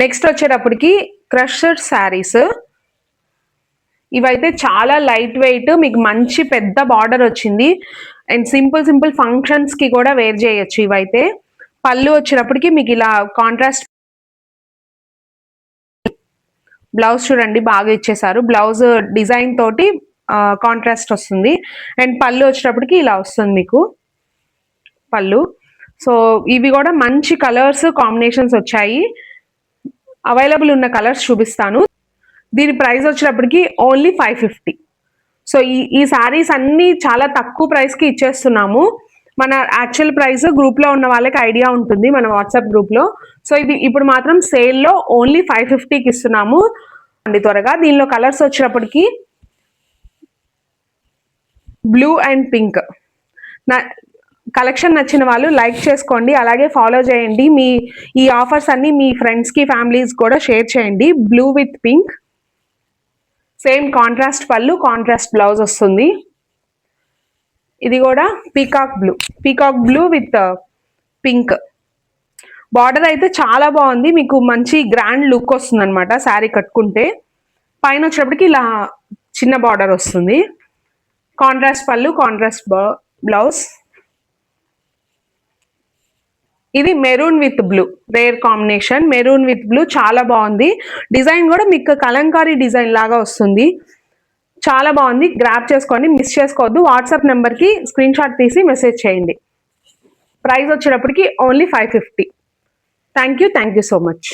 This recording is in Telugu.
నెక్స్ట్ వచ్చేటప్పటికి క్రషర్ శారీస్. ఇవైతే చాలా లైట్ వెయిట్, మీకు మంచి పెద్ద బార్డర్ వచ్చింది అండ్ సింపుల్ ఫంక్షన్స్ కి కూడా వేర్ చేయొచ్చు. ఇవైతే పళ్ళు వచ్చేటప్పటికి మీకు ఇలా కాంట్రాస్ట్, బ్లౌజ్ చూడండి బాగా ఇచ్చేసారు. బ్లౌజ్ డిజైన్ తోటి కాంట్రాస్ట్ వస్తుంది అండ్ పళ్ళు వచ్చేటప్పటికి ఇలా వస్తుంది మీకు పళ్ళు. సో ఇవి కూడా మంచి కలర్స్ కాంబినేషన్స్ వచ్చాయి. అవైలబుల్ ఉన్న కలర్స్ చూపిస్తాను. దీని ప్రైస్ వచ్చేటప్పటికి ఓన్లీ 550. సో ఈ శారీస్ అన్ని చాలా తక్కువ ప్రైస్ కి ఇచ్చేస్తున్నాము. మన యాక్చువల్ ప్రైస్ గ్రూప్ లో ఉన్న వాళ్ళకి ఐడియా ఉంటుంది, మన వాట్సాప్ గ్రూప్ లో. సో ఇది ఇప్పుడు మాత్రం సేల్ లో ఓన్లీ 550కి ఇస్తున్నాము అండి. త్వరగా దీనిలో కలర్స్ వచ్చేటప్పటికి బ్లూ అండ్ పింక్. కలెక్షన్ నచ్చిన వాళ్ళు లైక్ చేసుకోండి, అలాగే ఫాలో చేయండి. ఈ ఆఫర్స్ అన్ని మీ ఫ్రెండ్స్ కి ఫ్యామిలీస్ కూడా షేర్ చేయండి. Blue with pink, same contrast పళ్ళు, కాంట్రాస్ట్ బ్లౌజ్ వస్తుంది. ఇది కూడా peacock blue with pink. Border అయితే చాలా బాగుంది, మీకు మంచి గ్రాండ్ లుక్ వస్తుంది అనమాట శారీ కట్టుకుంటే. పైన వచ్చేటప్పటికి ఇలా చిన్న బార్డర్ వస్తుంది. కాంట్రాస్ట్ పళ్ళు, కాంట్రాస్ట్ బ్లౌజ్. ఇది maroon with blue, rare combination. Maroon with blue చాలా బాగుంది. డిజైన్ కూడా మీకు కలంకారీ డిజైన్ లాగా వస్తుంది, చాలా బాగుంది. గ్రాప్ చేసుకోండి, మిస్ చేసుకోవద్దు. వాట్సాప్ నెంబర్కి స్క్రీన్ షాట్ తీసి మెసేజ్ చేయండి. ప్రైస్ వచ్చేటప్పటికి only 550. Thank you so much.